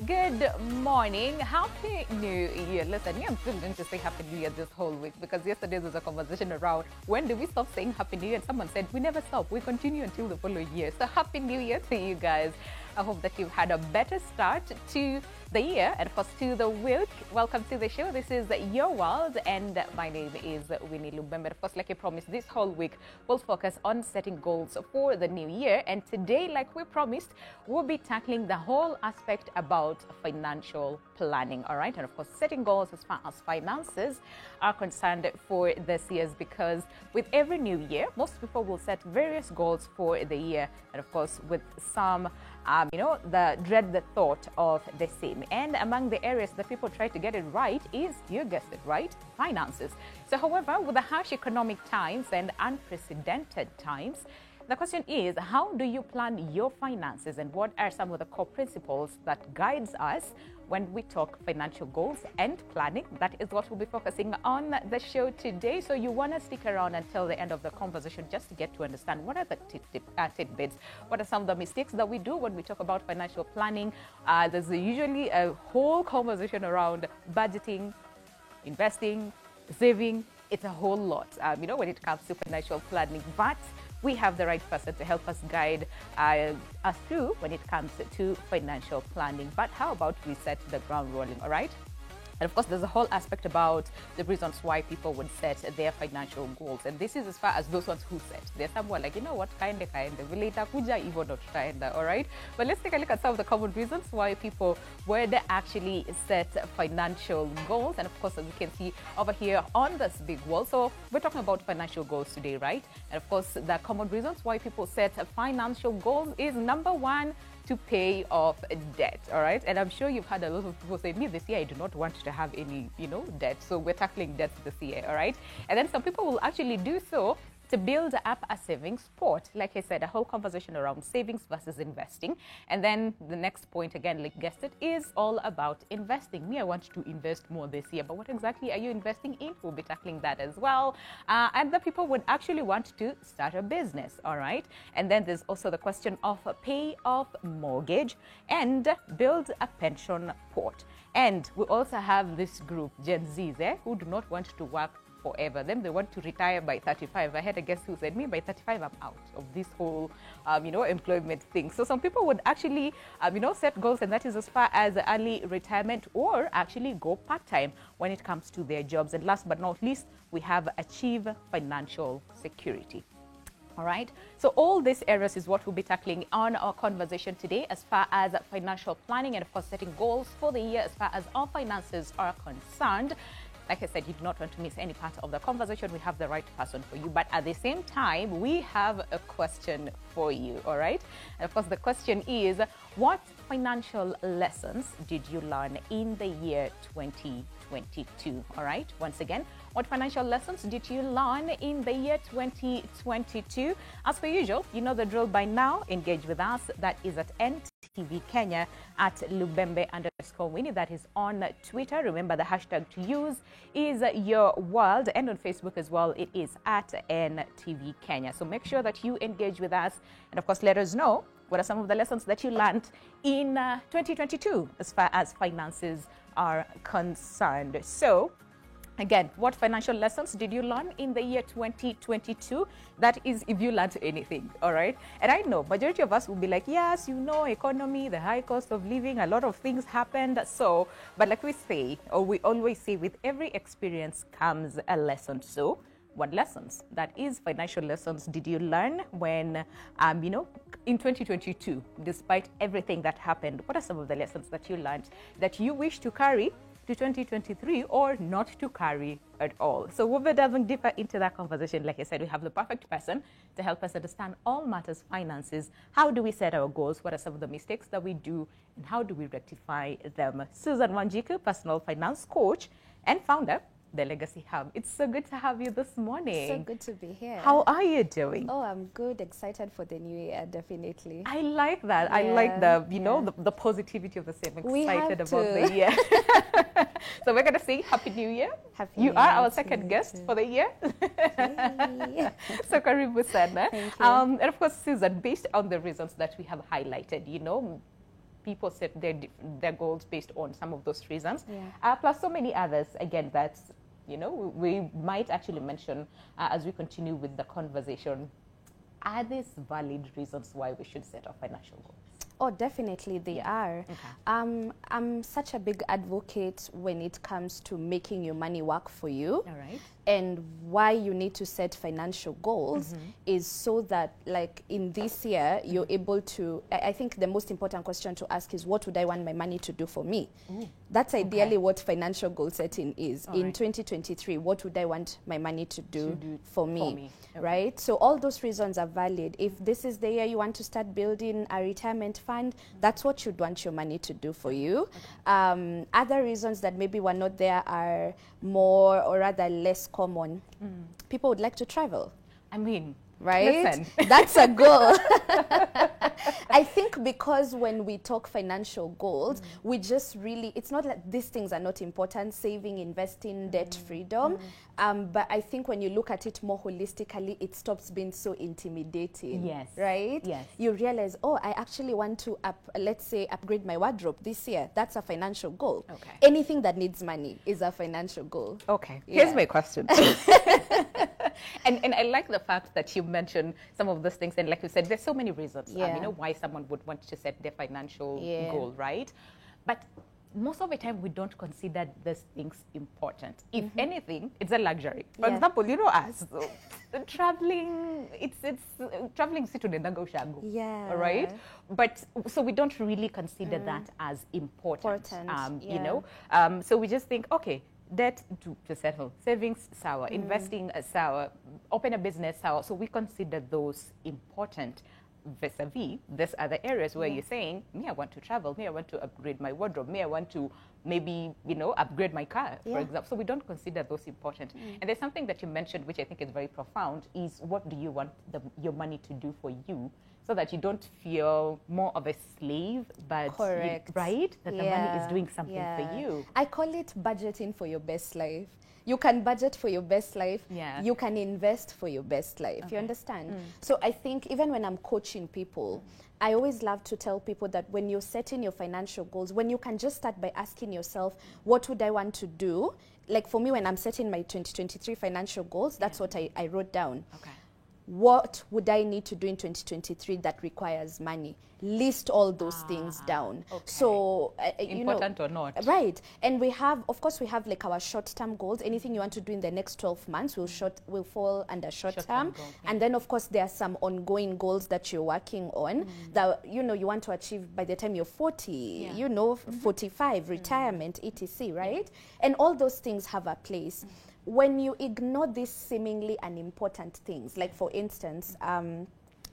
Good morning. Happy New Year. Listen, I'm still going to say Happy New Year this whole week because yesterday there was a conversation around when do we stop saying Happy New Year? And someone said we never stop. We continue until the following year. So Happy New Year to you guys. I hope that you've had a better start to the year and of course to the week. Welcome to the show. This is Your World and my name is Winnie Lubembe. Of course, like I promised, this whole week we'll focus on setting goals for the new year. And today, like we promised, we'll be tackling the whole aspect about financial planning. All right. And of course, setting goals as far as finances are concerned for this year, because with every new year, most people will set various goals for the year. And of course, with some the dread the thought of the same. And among the areas that people try to get it right is, you guessed it right, finances. So however, with the harsh economic times and unprecedented times, the question is, how do you plan your finances and what are some of the core principles that guides us when we talk financial goals and planning? That is what we'll be focusing on the show today. So you want to stick around until the end of the conversation just to get to understand what are the tidbits, what are some of the mistakes that we do when we talk about financial planning. There's usually a whole conversation around budgeting, investing, saving. It's a whole lot, when it comes to financial planning. But we have the right person to help us guide us through when it comes to financial planning. But how about we set the ground rolling, all right? And of course, there's a whole aspect about the reasons why people would set their financial goals. And this is as far as those ones who set. There's someone like, what kind of later kuja even not kind, all right? But let's take a look at some of the common reasons why people would actually set financial goals. And of course, as you can see over here on this big wall. So we're talking about financial goals today, right? And of course, the common reasons why people set financial goals is number one, to pay off debt, all right? And I'm sure you've had a lot of people say, me, this year I do not want to have any, debt. So we're tackling debt this year, all right? And then some people will actually do so to build up a savings pot. Like I said, a whole conversation around savings versus investing. And then the next point, again, like guessed it, is all about investing. Me, I want to invest more this year, but what exactly are you investing in? We'll be tackling that as well. And the people would actually want to start a business, all right? And then there's also the question of pay off mortgage and build a pension pot. And we also have this group, Gen Zs, who do not want to work forever. Then they want to retire by 35. I had a guest who said, me, by 35, I'm out of this whole, employment thing. So some people would actually, set goals, and that is as far as early retirement or actually go part-time when it comes to their jobs. And last but not least, we have achieve financial security. All right. So all these areas is what we'll be tackling on our conversation today as far as financial planning and, of course, setting goals for the year as far as our finances are concerned. Like I said, you do not want to miss any part of the conversation. We have the right person for you. But at the same time, we have a question for you, all right? And of course, the question is, what financial lessons did you learn in the year 2022, all right? Once again, what financial lessons did you learn in the year 2022? As per usual, you know the drill by now. Engage with us. That is at NTV Kenya, at Lubembe_Winnie. That is on Twitter. Remember, the hashtag to use is Your World. And on Facebook as well, it is at NTV Kenya. So make sure that you engage with us. And of course, let us know what are some of the lessons that you learned in 2022 as far as finances are concerned. So again, what financial lessons did you learn in the year 2022? That is, if you learned anything, all right? And I know majority of us will be like, yes, economy, the high cost of living, a lot of things happened. So, but like we say, or we always say, with every experience comes a lesson. So what lessons, that is financial lessons, did you learn when, in 2022, despite everything that happened? What are some of the lessons that you learned that you wish to carry to 2023 or not to carry at all? So we'll be diving deeper into that conversation. Like I said, we have the perfect person to help us understand all matters finances. How do we set our goals? What are some of the mistakes that we do? And how do we rectify them? Susan Wanjiku, personal finance coach and founder, The Legacy Hub. It's so good to have you this morning. So good to be here. How are you doing? Oh, I'm good. Excited for the new year, definitely. I like that. Yeah, I like the positivity of the same. Excited about the year. So we're going to say Happy New Year. Happy New Year. You are our second guest for the year. So karibu sana. Thank you. And of course, Susan, based on the reasons that we have highlighted, people set their goals based on some of those reasons. Yeah. Plus so many others, again, that, you know, we might actually mention as we continue with the conversation. Are these valid reasons why we should set our financial goals? Oh, definitely they are. Okay. I'm such a big advocate when it comes to making your money work for you. All right. And why you need to set financial goals is so that, like, in this year, you're able to, I think the most important question to ask is, what would I want my money to do for me? That's ideally what financial goal setting is. In 2023, what would I want my money to do for me? Okay. Right? So all those reasons are valid. If this is the year you want to start building a retirement fund, that's what you'd want your money to do for you. Other reasons that maybe were not there are more, or rather less common. People would like to travel. I mean, right? Listen. That's a goal. I think because when we talk financial goals, we just really, it's not like these things are not important, saving, investing, debt freedom. But I think when you look at it more holistically, it stops being so intimidating. Yes. Right? Yes. You realize, oh, I actually want to, let's say, upgrade my wardrobe this year. That's a financial goal. Okay. Anything that needs money is a financial goal. Okay. Yeah. Here's my question. And I like the fact that you mentioned some of those things, and like you said, there's so many reasons, you know, why someone would want to set their financial goal, right? But most of the time, we don't consider these things important. If anything, it's a luxury. For example, you know us, traveling, it's traveling to the Nagoshago, right? But so we don't really consider that as important. You know, so we just think, okay, debt to settle, savings sour, investing sour, open a business sour. So we consider those important vis-a-vis this other areas where you're saying, me, I want to travel, me, I want to upgrade my wardrobe, me, I want to maybe, you know, upgrade my car, for example. So we don't consider those important. And there's something that you mentioned, which I think is very profound, is what do you want your money to do for you? So that you don't feel more of a slave, but right? That the money is doing something for you. I call it budgeting for your best life. You can budget for your best life. You can invest for your best life. You understand? So I think even when I'm coaching people, I always love to tell people that when you're setting your financial goals, when you can just start by asking yourself, what would I want to do? Like for me, when I'm setting my 2023 financial goals, that's what I wrote down. What would I need to do in 2023 that requires money? List all those things down. So, important or not. Right. And we have, of course, we have like our short-term goals. Anything you want to do in the next 12 months will fall under short-term. And then, of course, there are some ongoing goals that you're working on that, you know, you want to achieve by the time you're 40, you know, 45, retirement, etc., right? And all those things have a place. When you ignore these seemingly unimportant things, like for instance,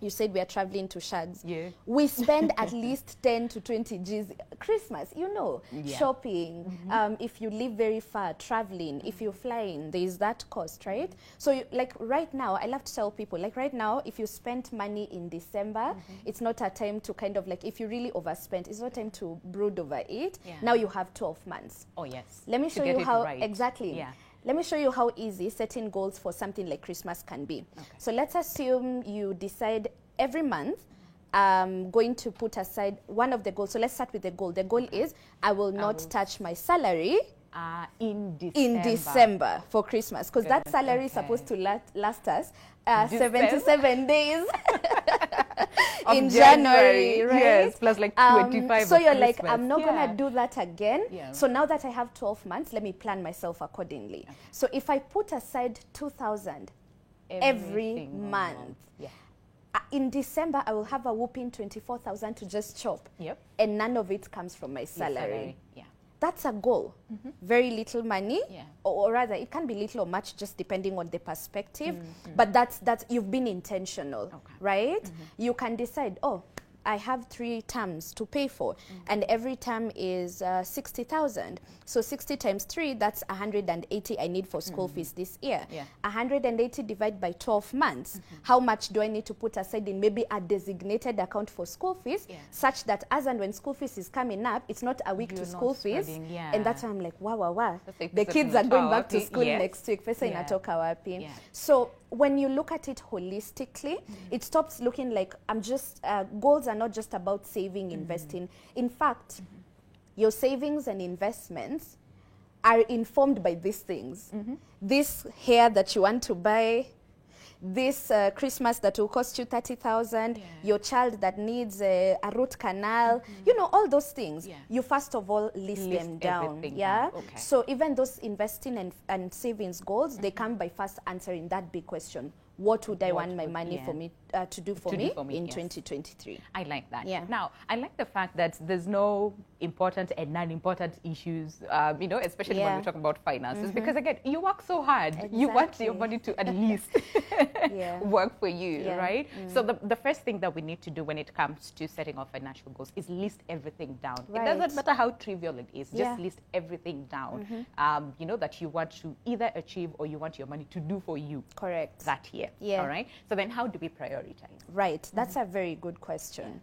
you said we are traveling to Shags. We spend at least 10 to 20 G's. Christmas, you know, shopping. If you live very far, traveling. If you're flying, there is that cost, right? So like right now, I love to tell people, like right now, if you spent money in December, it's not a time to kind of like, if you really overspent, it's not time to brood over it. Now you have 12 months. Oh, yes. Let me show you how, exactly. Let me show you how easy setting goals for something like Christmas can be. So let's assume you decide every month I'm going to put aside one of the goals. So let's start with the goal. The goal is I will not touch my salary in December for Christmas, because that salary is supposed to last us 77 days in January, right? Yes, plus like 25. So you're like, I'm not going to do that again. So now that I have 12 months, let me plan myself accordingly. So if I put aside 2,000 every month, in December, I will have a whooping 24,000 to just chop. And none of it comes from my salary. That's a goal. Very little money, or rather, it can be little or much, just depending on the perspective. But that's you've been intentional, right? You can decide, oh, I have 3 terms to pay for, and every term is 60,000. So 60 times 3, that's 180 I need for school fees this year. 180 divided by 12 months. How much do I need to put aside in maybe a designated account for school fees, such that as and when school fees is coming up, it's not a week to school fees. And that's why I'm like, wow. The kids are going back to school next week. Pesa inatoka wapi. So when you look at it holistically, it stops looking like goals are not just about saving, investing. In fact, your savings and investments are informed by these things. This hair that you want to buy, this Christmas that will cost you 30,000, your child that needs a root canal, you know, all those things. You first of all list them down. Okay. So even those investing and savings goals, they come by first answering that big question. What would I want my money for me to do for me in 2023? I like that. Now, I like the fact that there's no important and non-important issues, you know, especially when we talk about finances, because again, you work so hard. You want your money to at least work for you, right? So the first thing that we need to do when it comes to setting our financial goals is list everything down. It doesn't matter how trivial it is, just list everything down, you know, that you want to either achieve or you want your money to do for you. Correct. That year. All right. So then how do we prioritize? Right. That's a very good question.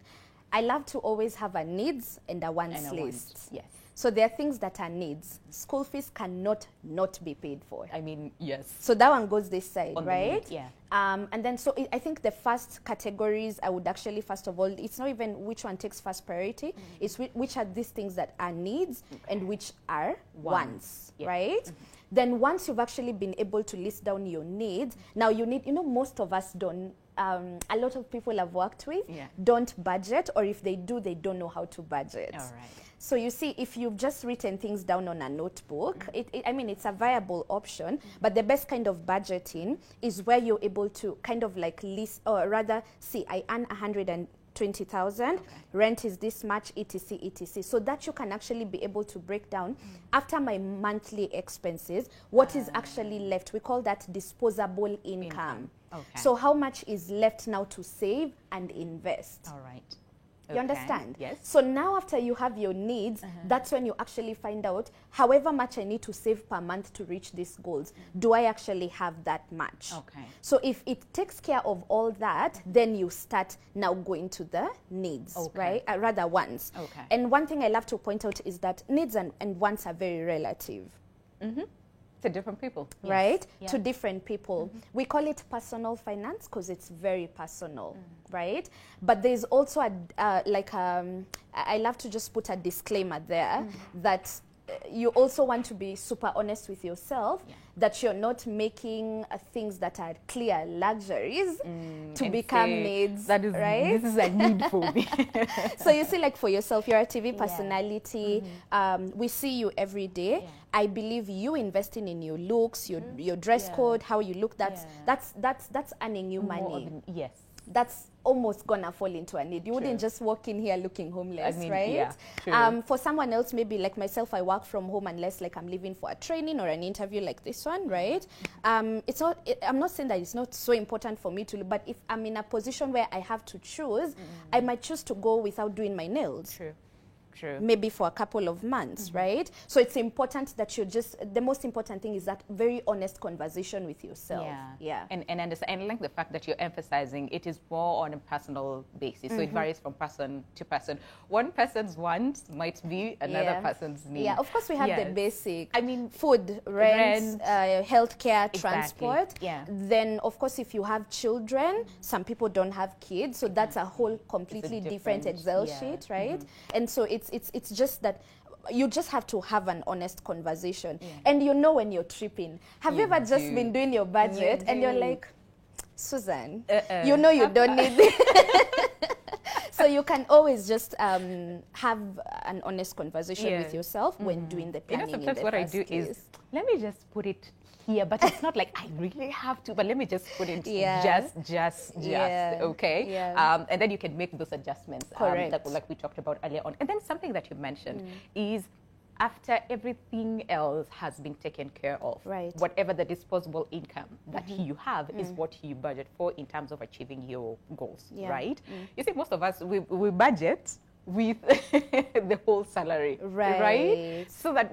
I love to always have a needs and a wants list. Yes. So there are things that are needs. School fees cannot not be paid for. I mean, yes. So that one goes this side, on right? The need, and then so I think the first categories I would actually, first of all, it's not even which one takes first priority. It's which are these things that are needs and which are wants, right? Then once you've actually been able to list down your needs, now you need, you know, most of us don't, a lot of people I've worked with don't budget, or if they do, they don't know how to budget. All right. So you see, if you've just written things down on a notebook, I mean, it's a viable option, but the best kind of budgeting is where you're able to kind of like list, or rather, see, I earn 120,000, rent is this much, etc., etc. So that you can actually be able to break down after my monthly expenses, what is actually left. We call that disposable income. Okay. So how much is left now to save and invest? All right. You understand? Yes. So now after you have your needs, that's when you actually find out however much I need to save per month to reach these goals. Do I actually have that much? Okay. So if it takes care of all that, then you start now going to the needs, right? Rather wants. Okay. And one thing I love to point out is that needs and wants are very relative. To different people. Right? To different people. We call it personal finance because it's very personal, right? But there's also I love to just put a disclaimer there that you also want to be super honest with yourself that you're not making things that are clear luxuries to become needs, that is, right? This is a need for me. So you see, like for yourself, you're a TV personality. We see you every day. I believe you investing in your looks, your dress code, how you look, that's earning you money. Yes. That's almost gonna fall into a need. You wouldn't just walk in here looking homeless, right? Yeah, true. For someone else, maybe like myself, I work from home unless like I'm leaving for a training or an interview like this one, right? It's not. I'm not saying that it's not so important for me to, but if I'm in a position where I have to choose, I might choose to go without doing my nails. True. True. Maybe for a couple of months, right? So it's important that you the most important thing is that very honest conversation with yourself. And understand, and like the fact that you're emphasizing it is more on a personal basis. So it varies from person to person. One person's wants might be another person's need. Yeah, of course we have the basic. I mean, food, rent, healthcare, transport. Yeah. Then of course if you have children, some people don't have kids, so that's a whole completely different Excel sheet, right? And so it's just that you just have to have an honest conversation. And you know when you're tripping. Have you ever just been doing your budget and you're like, Susan, you know you don't need it. So you can always just have an honest conversation with yourself when doing the planning. Sometimes what I do is, let me just put it here, but it's not like I really have to, but let me just put it just, okay? And then you can make those adjustments like we talked about earlier on. And then something that you mentioned is after everything else has been taken care of, whatever the disposable income that you have is what you budget for in terms of achieving your goals, right? You see, most of us, we budget with the whole salary, right? So that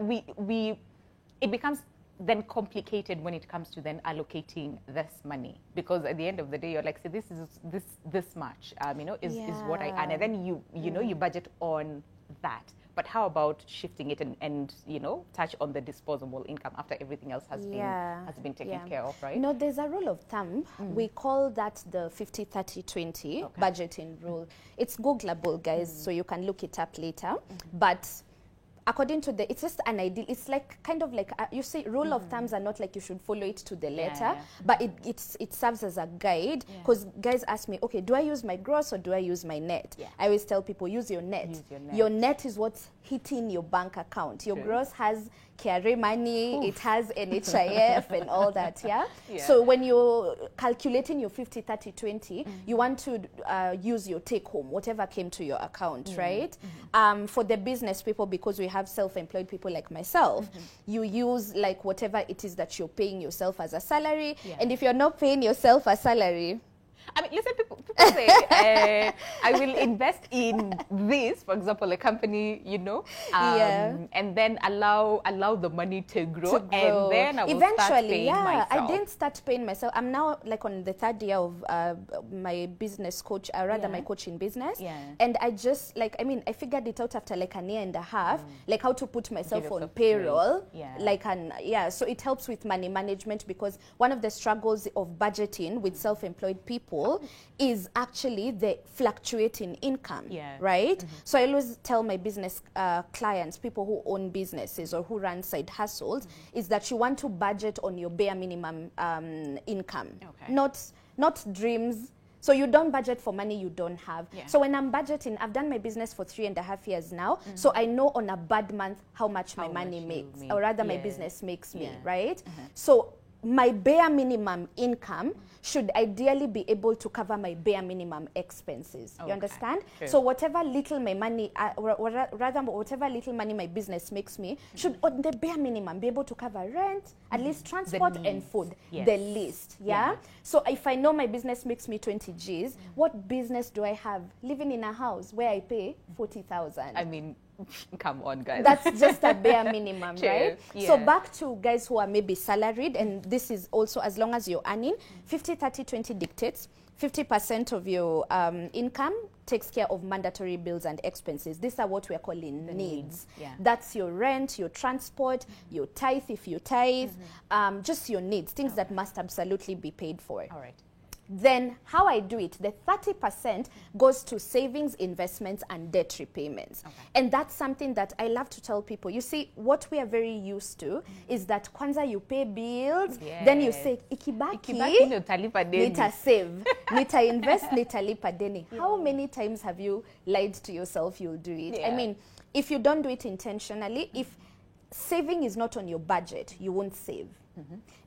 it becomes then complicated when it comes to then allocating this money, because at the end of the day you're like, see, this much is what I earn, and then you budget on that. But how about shifting it and you know, touch on the disposable income after everything else has been taken care of, right? No, there's a rule of thumb. We call that the 50-30-20 budgeting rule. It's Googleable, guys, so you can look it up later. But according to it's just an ideal, it's like kind of like, you see, rule of thumbs are not like you should follow it to the letter, but it serves as a guide, because guys ask me, okay, do I use my gross or do I use my net? I always tell people, use your net. Your net is what's hitting your bank account. Your gross has KRA money, it has NHIF and all that, So when you're calculating your 50-30-20, you want to use your take home, whatever came to your account, right? For the business people, because we have self-employed people like myself, you use like whatever it is that you're paying yourself as a salary. And if you're not paying yourself a salary, I mean, listen, people say, I will invest in this, for example, a company, you know, and then allow the money to grow. And then I will start paying myself. I didn't start paying myself. I'm now like on the 3rd year of my business coach, rather my coaching business. And I just like, I mean, I figured it out after like 1.5 years, like how to put myself on payroll. So it helps with money management, because one of the struggles of budgeting with self-employed people is actually the fluctuating income, right? So I always tell my business clients, people who own businesses or who run side hustles, is that you want to budget on your bare minimum income, not dreams. So you don't budget for money you don't have. So when I'm budgeting, I've done my business for 3.5 years now, so I know on a bad month how much my money makes, or rather my business makes me, right? So my bare minimum income should ideally be able to cover my bare minimum expenses. You understand? So whatever little my money, rather whatever little money my business makes me, should on the bare minimum be able to cover rent, at least transport and food, the least. So if I know my business makes me 20 Gs, what business do I have living in a house where I pay 40,000? I mean, come on, guys. That's just a bare minimum, right? So back to guys who are maybe salaried, and this is also as long as you're earning, 50-30-20 dictates 50% of your income takes care of mandatory bills and expenses. These are what we are calling needs. That's your rent, your transport, your tithe if you tithe, just your needs, things that must absolutely be paid for. All right. Then how I do it, the 30% goes to savings, investments, and debt repayments. And that's something that I love to tell people. You see, what we are very used to is that kwanza you pay bills, then you say, ikibaki nita save, nita invest, nita lipa deni. How many times have you lied to yourself you'll do it? I mean, if you don't do it intentionally, if saving is not on your budget, you won't save.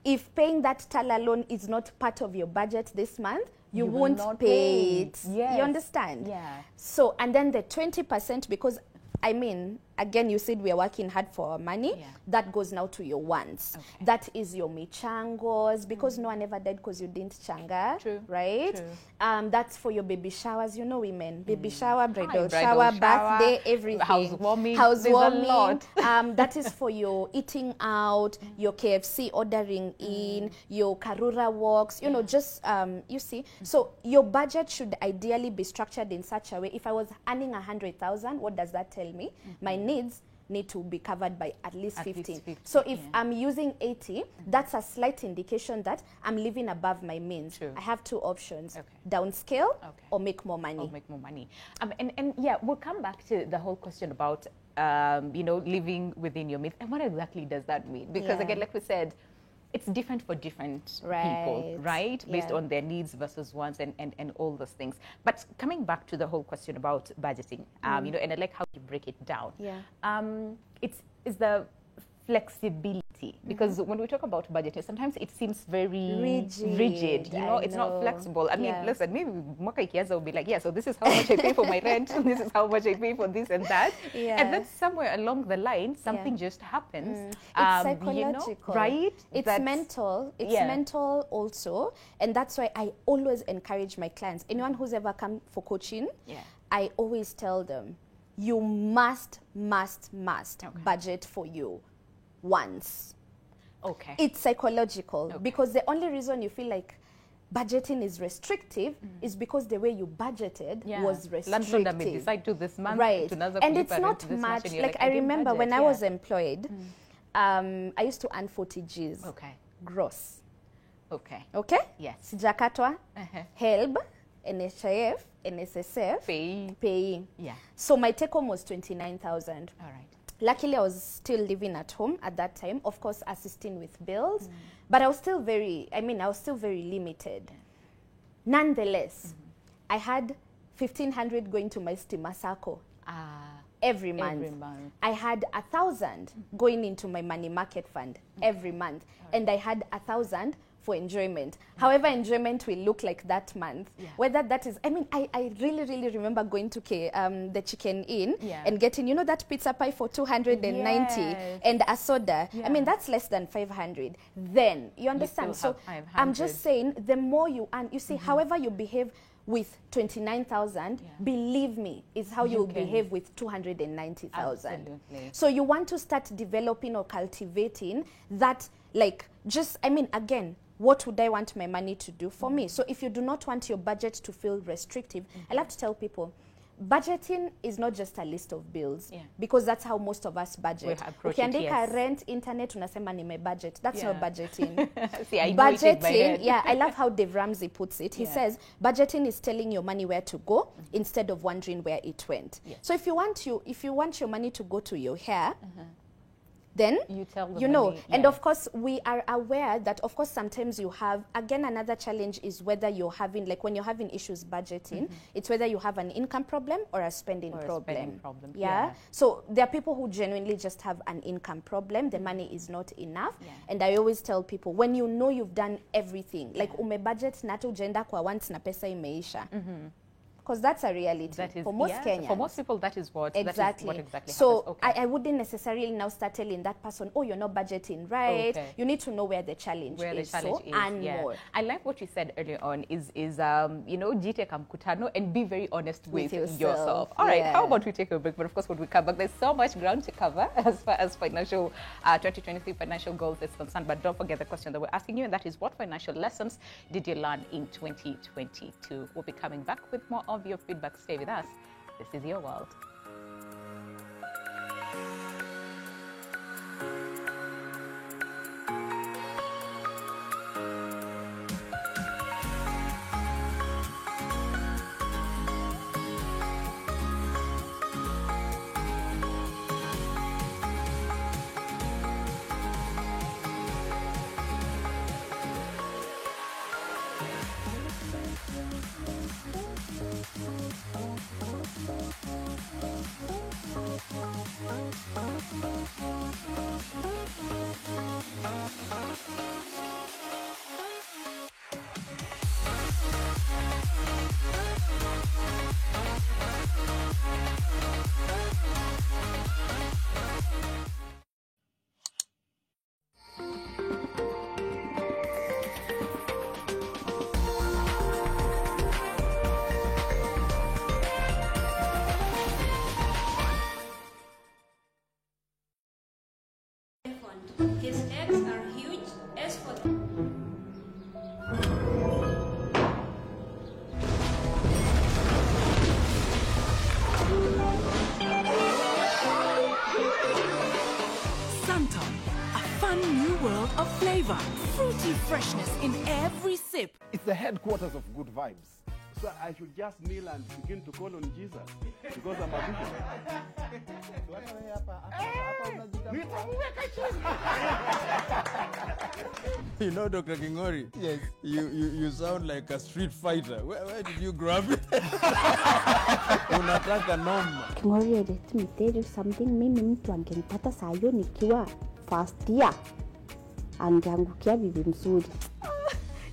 If paying that Tala loan is not part of your budget this month, you won't pay it. You understand? So, and then the 20%, because I mean, again, you said we are working hard for our money. That goes now to your wants. That is your michangos, because no one ever died because you didn't changa, right? That's for your baby showers. You know, women, baby shower, bridal shower, birthday, everything. Housewarming. That is for your eating out, your KFC ordering in, your Karura walks. You know, just you see. So your budget should ideally be structured in such a way. If I was earning 100,000, what does that tell me? My needs need to be covered by at least 15. So if I'm using 80, that's a slight indication that I'm living above my means. I have two options: downscale or make more money. And yeah, we'll come back to the whole question about you know, living within your means, and what exactly does that mean? Because again, like we said, it's different for different people, right? Based on their needs versus wants and all those things. But coming back to the whole question about budgeting, you know, and I like how you break it down. It's the flexibility, because when we talk about budgeting, sometimes it seems very rigid. You know, it's not flexible. I mean, listen, maybe mwaka ikianza will be like, so this is how much I pay for my rent, this is how much I pay for this and that. And then somewhere along the line, something just happens. It's psychological, you know, right? It's mental. It's mental also, and that's why I always encourage my clients. Anyone who's ever come for coaching, I always tell them, you must budget for you once. It's psychological, because the only reason you feel like budgeting is restrictive is because the way you budgeted was restrictive. Landlord may decide to this month, right. To and it's not much. Like I remember when I was employed, I used to earn 40 Gs. Okay. Gross. Okay. Okay? Yes. Sijakatwa, HELB, NHIF, NSSF, pay. Yeah. So my take home was 29,000. All right. Luckily, I was still living at home at that time, of course, assisting with bills, but I was still very limited. Nonetheless, I had 1,500 going to my Stima Sacco every month. I had 1,000 going into my money market fund every month, and I had 1,000 for enjoyment. However enjoyment will look like that month, whether that is, I really remember going to the Chicken Inn and getting, you know, that pizza pie for 290 and a soda. That's less than 500. Then, you understand? So I'm just saying, the more you earn, you see, however you behave with 29,000, believe me, is how you'll behave with 290,000. So you want to start developing or cultivating that, like, just, again, what would I want my money to do for me? So if you do not want your budget to feel restrictive, I love to tell people, budgeting is not just a list of bills, because that's how most of us budget. Ukiandika rent, internet, unasema ni my budget. That's not budgeting. See, I budgeting, I love how Dave Ramsey puts it. He says, budgeting is telling your money where to go instead of wondering where it went. So if you want your money to go to your hair, then you tell them, you know, and of course we are aware that of course sometimes you have, again, another challenge is whether you're having, like when you're having issues budgeting, it's whether you have an income problem or a spending problem. So there are people who genuinely just have an income problem, the money is not enough, and I always tell people, when you know you've done everything, like budget na ujenda kwa once na pesa imeisha. Because that's a reality for most Kenyans. For most people, that is what exactly so happens. I wouldn't necessarily now start telling that person, oh, you're not budgeting right. You need to know where the challenge is. And more. I like what you said earlier on is you know, jite kamkutano and be very honest with yourself. All right, how about we take a break? But of course, when we come back, there's so much ground to cover as far as financial 2023 financial goals is concerned. But don't forget the question that we're asking you, and that is, what financial lessons did you learn in 2022? We'll be coming back with more of your feedback. Stay with us. This is Your World. His eggs are huge as for Santon, a fun new world of flavor, fruity freshness in every sip. It's the headquarters of good vibes. So I should just kneel and begin to call on Jesus because I'm a bishop. You know, Dr. Kingori, yes, you sound like a street fighter. Where did you grab it? Unataka noma. Kingori, let me tell you something. Mimi mtu angenipata saa hiyo nikiwa first year. Angeangukia bibi mzuri.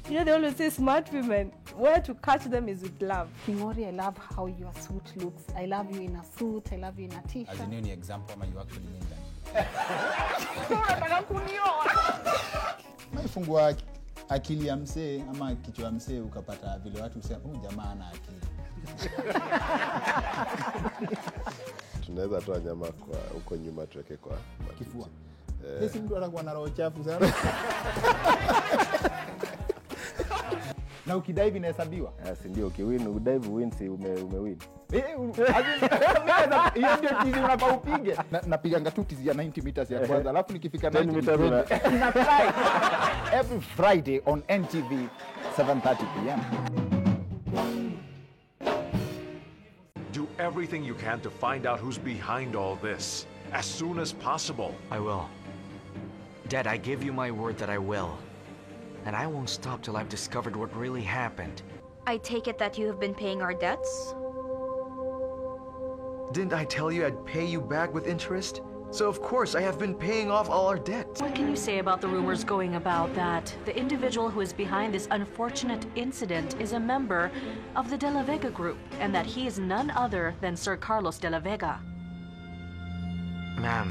You know, they always say smart women, where to catch them is with love. Kingori, I love how your suit looks. I love you in a suit. I love you in a t-shirt. As in any example, you actually mean that. Maifungua akili ya msee ama kichwa ya msee ukapata vile watu husema huyu jamaa ana akili. Tunaweza toa nyama kwa huko nyuma tuweke kwa kifua. Sisi mtu anakuwa na roho chafu sana. Na ukidive inahesabiwa? Si ndio ukiwin, udive win si umewin. Hiyo ndio tizi unafaa upige. Napiganga tu tizi ya 90 meters ya kwanza, alafu nikifika 90 meters na fly. Every Friday on NTV 7:30 p.m. Do everything you can to find out who's behind all this as soon as possible. I will. Dad, I give you my word that I will. And I won't stop till I've discovered what really happened. I take it that you have been paying our debts? Didn't I tell you I'd pay you back with interest? So of course I have been paying off all our debts. What can you say about the rumors going about that the individual who is behind this unfortunate incident is a member of the De La Vega group and that he is none other than Sir Carlos De La Vega? Ma'am,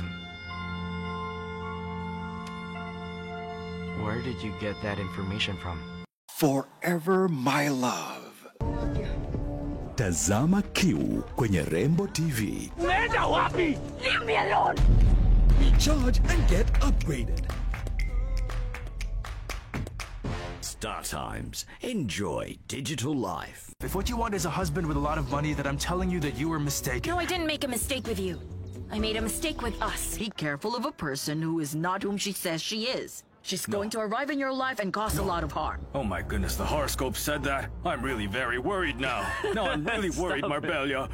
where did you get that information from? Forever my love. Tazama Q kwenye Rembo TV. Nenda wapi? Leave me alone. Recharge and get upgraded. Star Times. Enjoy digital life. If what you want is a husband with a lot of money, then I'm telling you that you were mistaken. No, I didn't make a mistake with you. I made a mistake with us. Be careful of a person who is not whom she says she is. She's going to arrive in your life and cause a lot of harm. Oh my goodness, the horoscope said that? I'm really very worried now. No, I'm really worried, Marbella.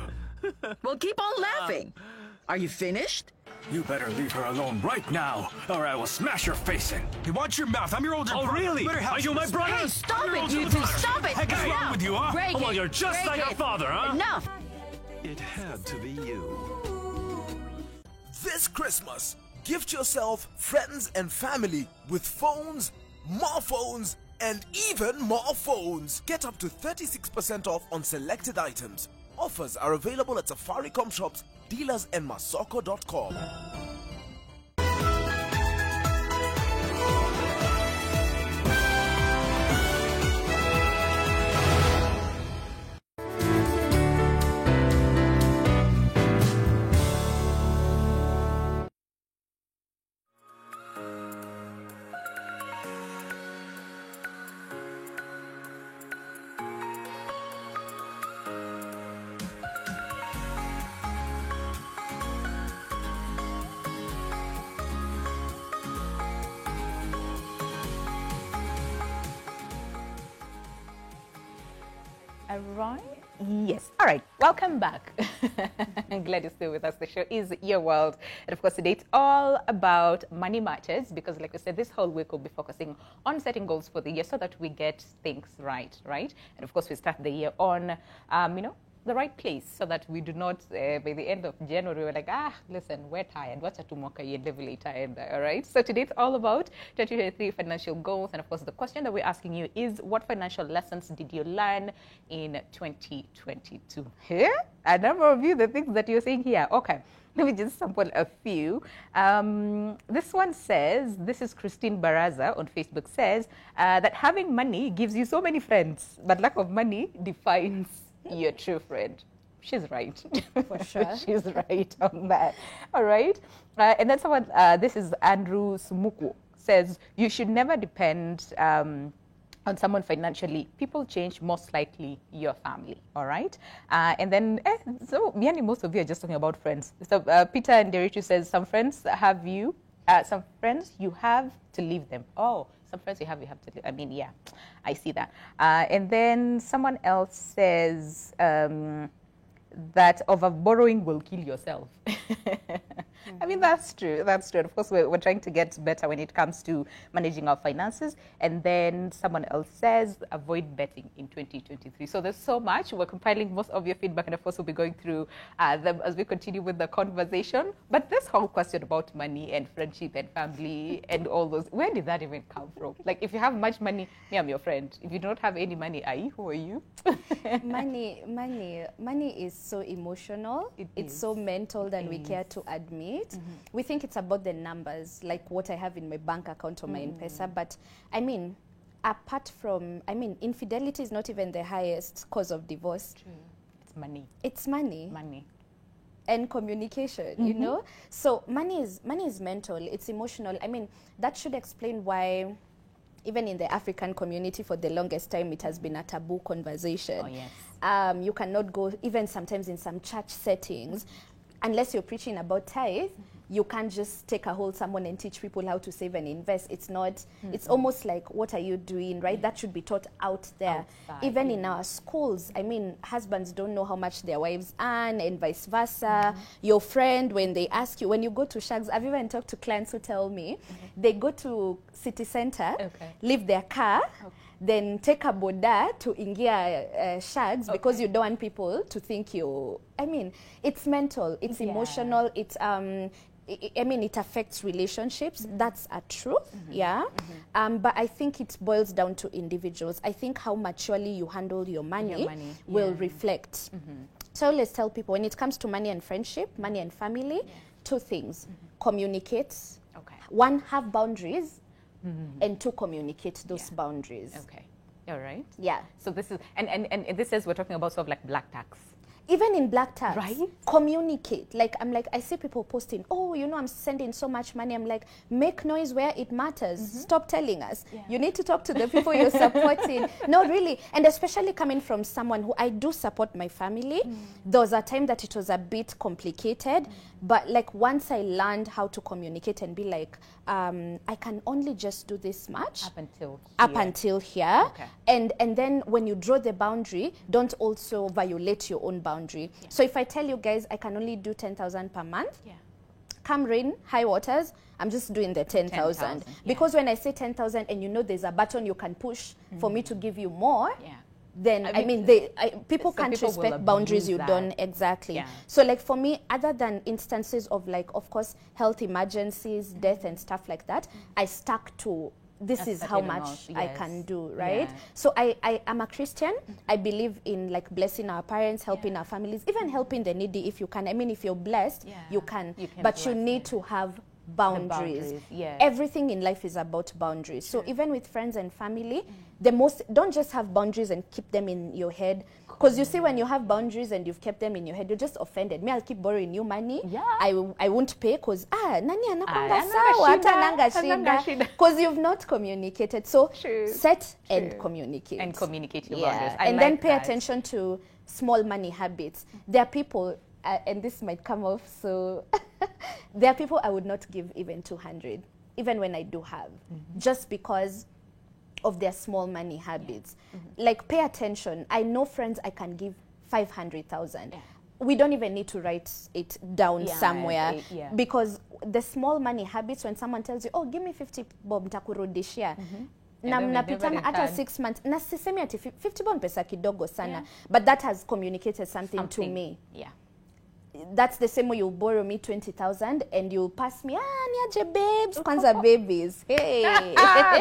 Well, keep on laughing. Are you finished? You better leave her alone right now, or I will smash your face in. Hey, watch your mouth. I'm your older brother. Oh, really? Are you my brother? Hey, stop it, you two. Stop it. Heck is wrong with you, huh? Break well, you're just like your father, huh? Enough. It had to be you. This Christmas, gift yourself, friends and family with phones, more phones, and even more phones. Get up to 36% off on selected items. Offers are available at Safaricom shops, dealers, and Masoko.com. Right? Yes. All right. Welcome back. I'm glad you're still with us. The show is Your World. And of course, today it's all about money matters because, like we said, this whole week we'll be focusing on setting goals for the year so that we get things right? And of course, we start the year on, the right place so that we do not, by the end of January, we're like, listen, we're tired. What's a tumoka level tired? All right. So today it's all about 2023 financial goals. And of course, the question that we're asking you is, what financial lessons did you learn in 2022? Here? A number of you, the things that you're saying here. Okay. Let me just sample a few. This one says, this is Christine Baraza on Facebook, says that having money gives you so many friends, but lack of money defines your true friend. She's right. For sure. She's right on that. All right. And then someone, this is Andrew Sumuku, says you should never depend on someone financially. People change, most likely your family. All right. And then, so most of you are just talking about friends. So Peter and Deritu says some friends have you, some friends you have to leave them. Oh, some friends you have to leave. I mean, yeah, I see that. And then someone else says that over borrowing will kill yourself. I mean, that's true. That's true. Of course, we're trying to get better when it comes to managing our finances. And then someone else says, avoid betting in 2023. So there's so much. We're compiling most of your feedback, and of course, we'll be going through them as we continue with the conversation. But this whole question about money and friendship and family and all those, where did that even come from? Like, if you have much money, me, I'm your friend. If you don't have any money, who are you? Money is so emotional. It's so mental than we care to admit. We think it's about the numbers, like what I have in my bank account or my M-Pesa. But I mean, apart from, infidelity is not even the highest cause of divorce. True. It's money. It's money. Money. And communication, you know? So money is mental, it's emotional. I mean, that should explain why even in the African community, for the longest time, it has been a taboo conversation. Oh, yes. You cannot go, even sometimes in some church settings, unless you're preaching about tithe, you can't just take a whole sermon and teach people how to save and invest. It's not, it's almost like, what are you doing, right? That should be taught out there. Outside, even in our schools, I mean, husbands don't know how much their wives earn and vice versa. Your friend, when they ask you, when you go to Shags, I've even talked to clients who tell me, they go to city center, leave their car, then take a boda to Ingia Shags because you don't want people to think you, I mean, it's mental, it's emotional, it's, I mean, it affects relationships. That's a truth, but I think it boils down to individuals. I think how maturely you handle your money, will reflect. So let's tell people, when it comes to money and friendship, money and family, two things. Communicate. One, have boundaries. And to communicate those boundaries. All right. Yeah. So this is, and this is, we're talking about sort of like black tax. Even in black tax, communicate. Like, I'm like, I see people posting, oh, you know, I'm sending so much money. I'm like, make noise where it matters. Stop telling us. You need to talk to the people you're supporting. No, really. And especially coming from someone who, I do support my family. There was a time that it was a bit complicated. But like, once I learned how to communicate and be like, I can only just do this much. Up until here. And then when you draw the boundary, don't also violate your own boundary. So if I tell you guys, I can only do 10,000 per month, come rain, high waters, I'm just doing the 10,000. Because when I say 10,000 and you know there's a button you can push for me to give you more, then I mean people can't respect boundaries you don't So like for me, other than instances of like, of course, health emergencies, death and stuff like that, I stuck to this is how much I can do, right? So I am a Christian. I believe in like blessing our parents, helping our families, even helping the needy if you can. I mean, if you're blessed, you can but you need to have boundaries. Everything in life is about boundaries. So even with friends and family, don't just have boundaries and keep them in your head. Because you see, when you have boundaries and you've kept them in your head, you're just offended. Me, I'll keep borrowing you money. I won't pay because nani anakwanga sawa hata nanga shida. Because you've not communicated. So set and communicate. And communicate your boundaries. And then pay attention to small money habits. There are people, and this might come off, so there are people I would not give even 200, even when I do have, just because of their small money habits. Like, pay attention. I know friends I can give 500,000. We don't even need to write it down somewhere because the small money habits, when someone tells you, oh, give me 50 bob nitakurudishia, na mnapitana hata 6 months, na sisemi ati 50 bob pesa kidogo sana, but that has communicated something to me. That's the same way you'll borrow me 20,000 and you'll pass me, niaje babes, kwanza babies. Hey.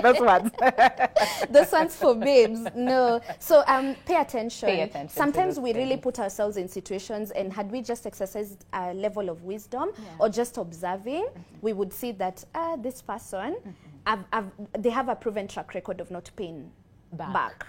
That's what. Those ones for babes. No. So pay attention. Sometimes we really put ourselves in situations, and had we just exercised a level of wisdom or just observing, we would see that this person, they have a proven track record of not paying back.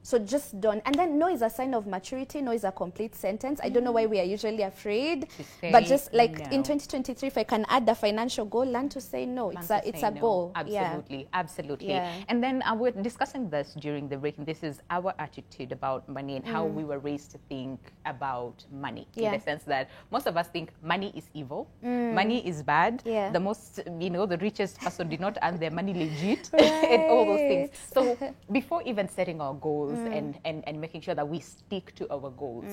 So just don't. And then no is a sign of maturity. No is a complete sentence. I don't know why we are usually afraid. But just like in 2023, if I can add a financial goal, learn to say no. It's a goal. Absolutely. Absolutely. And then we're discussing this during the break. This is our attitude about money and how we were raised to think about money. In the sense that most of us think money is evil. Money is bad. The most, the richest person did not earn their money legit. And all those things. So before even setting our goals, and making sure that we stick to our goals.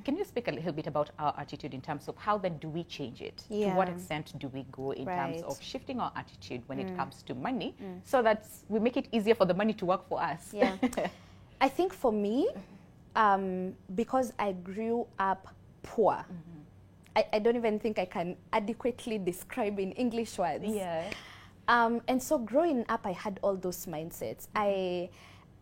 Can you speak a little bit about our attitude in terms of how then do we change it? To what extent do we go in terms of shifting our attitude when it comes to money so that we make it easier for the money to work for us? I think for me, because I grew up poor, I don't even think I can adequately describe in English words. And so growing up, I had all those mindsets.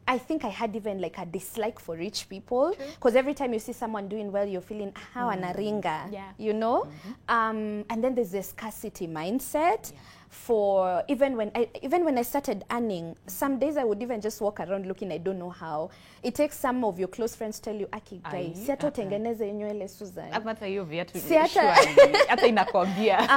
I think I had even like a dislike for rich people, because every time you see someone doing well, you're feeling how anaringa, you know? And then there's the scarcity mindset. for even when I started earning, some days I would even just walk around looking, I don't know how. It takes some of your close friends to tell you, Aki guys, si hata utengeneze nywele Susan. Hata hiyo viatu Si hata hata inakwambia.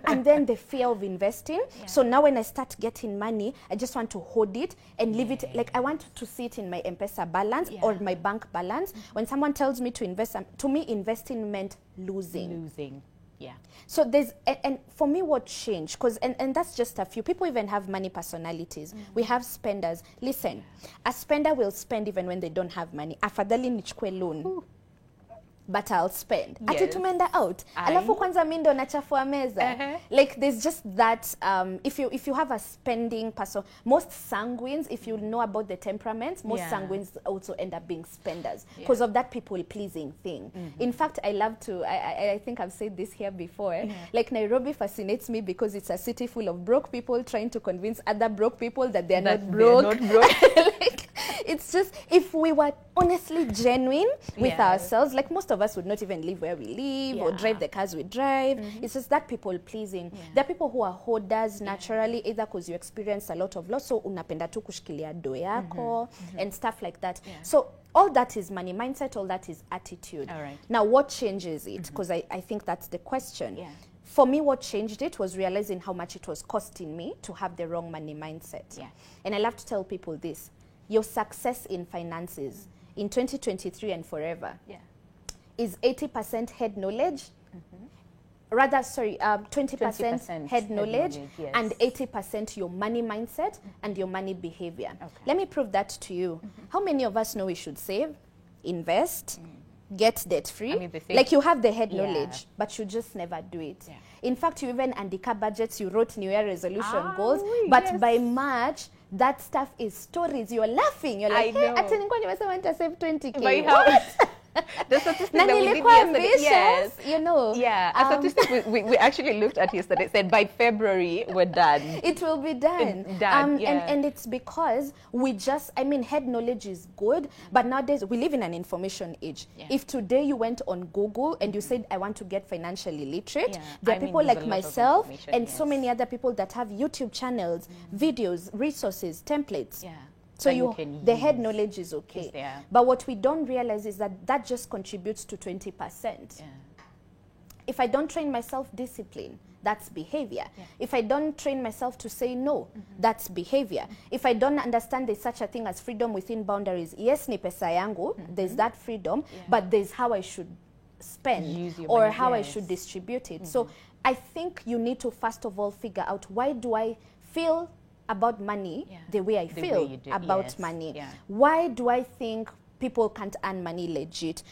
And then the fear of investing. Yeah. So now when I start getting money, I just want to hold it and leave it. Like I want to see it in my M-Pesa balance or my bank balance. When someone tells me to invest, to me investing meant losing. Yeah. So there's, and for me what changed, because, and that's just a few. People even have money personalities. We have spenders. Listen, a spender will spend even when they don't have money. Afadhali nichukue loan. But I'll spend. Ati tumeenda out. Alafu kwanza mimi ndo nachafua meza. Like there's just that if you have a spending person, most sanguines, if you know about the temperaments, most sanguines also end up being spenders because of that people pleasing thing. In fact, I love to I think I've said this here before. Like Nairobi fascinates me because it's a city full of broke people trying to convince other broke people that they're not broke. Like it's just, if we were honestly genuine with ourselves, like most of us would not even live where we live or drive the cars we drive. It's just that people pleasing. There are people who are hoarders naturally, either because you experience a lot of loss, so unapenda tu kushikilia do yako and stuff like that. So all that is money mindset, all that is attitude. Now what changes it? Because I think that's the question. For me, what changed it was realizing how much it was costing me to have the wrong money mindset. And I love to tell people this. Your success in finances in 2023 and forever is 80% head knowledge, rather, sorry, 20% head knowledge and 80% your money mindset and your money behavior. Let me prove that to you. How many of us know we should save, invest, get debt-free? I mean, like you have the head knowledge, but you just never do it. In fact, you even handicap budgets, you wrote New Year resolution goals, but by March, that stuff is stories. You're laughing. You're like, hey, ati nilikuwa nimesema nitasave 20K. By how? The statistic that we did yesterday, you know. A statistic we actually looked at yesterday said by February we're done. It will be done. And it's because we just, I mean, head knowledge is good, but nowadays we live in an information age. If today you went on Google and you said, I want to get financially literate, there are people like myself and so many other people that have YouTube channels, videos, resources, templates. So the head knowledge is okay. But what we don't realize is that that just contributes to 20%. If I don't train myself discipline, that's behavior. If I don't train myself to say no, that's behavior. If I don't understand there's such a thing as freedom within boundaries, yes, ni pesa yangu, there's that freedom, but there's how I should spend or how I should distribute it. So I think you need to first of all figure out, why do I feel about money the way I feel about money? Why do I think people can't earn money legit?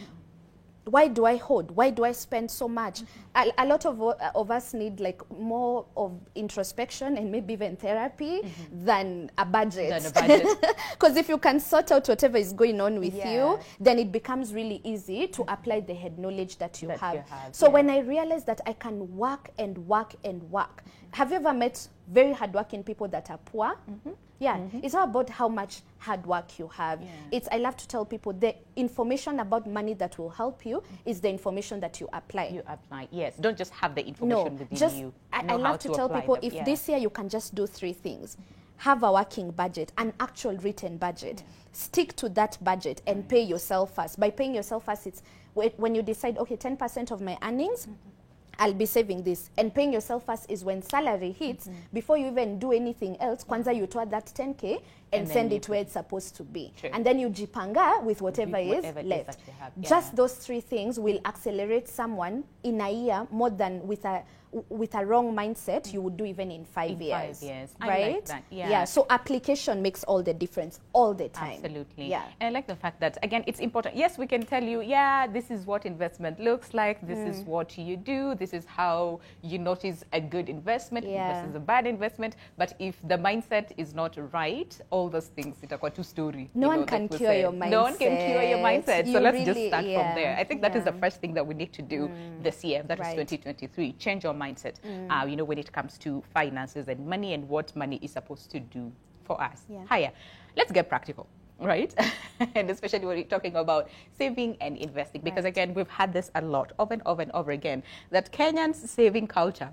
Why do I hoard? Why do I spend so much? A lot of us need like more of introspection and maybe even therapy than a budget. Because if you can sort out whatever is going on with you, then it becomes really easy to apply the head knowledge that you have. So when I realized that I can work and work and work. Have you ever met very hardworking people that are poor? It's not about how much hard work you have. It's, I love to tell people, the information about money that will help you is the information that you apply. Yes. Don't just have the information within you. I love to tell people, if this year you can just do 3 things. Have a working budget, an actual written budget. Stick to that budget and pay yourself first. By paying yourself first, it's when you decide, okay, 10% of my earnings, I'll be saving this. And paying yourself first is when salary hits, before you even do anything else, kwanza you toa that 10K and send it where it's supposed to be. And then you jipanga with whatever is left. Just those 3 things will accelerate someone in a year more than with a wrong mindset you would do even in 5 years. Right? I like that. So application makes all the difference all the time. Absolutely. And I like the fact that, again, it's important. Yes, we can tell you, this is what investment looks like. This is what you do. This is how you notice a good investment versus a bad investment. But if the mindset is not right, all those things, itakuwa two story. No one can cure your mindset. No one can cure your mindset. So let's just start from there. I think that is the first thing that we need to do this year. That is 2023. Change your mindset, when it comes to finances and money and what money is supposed to do for us. Haya, let's get practical, right? And especially when we're talking about saving and investing, because again, we've had this a lot over and over and over again, that Kenyans' saving culture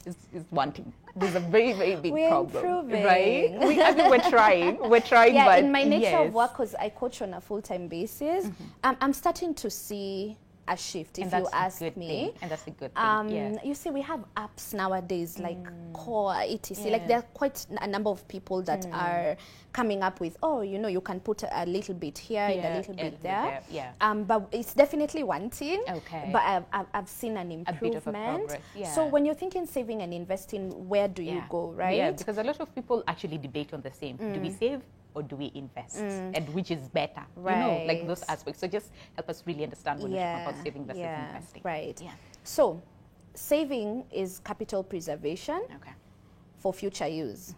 is wanting. There's a very, very big we're problem. Improving. Right? I mean, we're trying. We're trying, yeah, but in my nature yes. of work, because I coach on a full-time basis, I'm starting to see a shift, if you ask me. And that's a good thing. Yeah. You see, we have apps nowadays like Core, etc. Like there are quite a number of people that are coming up with, oh, you know, you can put a little bit here and a little bit there. But it's definitely one thing. Okay. But I've seen an improvement. A bit of a progress. Yeah. So when you're thinking saving and investing, where do you go, right? Yeah, because a lot of people actually debate on the same. Do we save or do we invest? And which is better? Right. You know, like those aspects. So just help us really understand when we talk about saving versus investing. Right. Yeah. So saving is capital preservation for future use.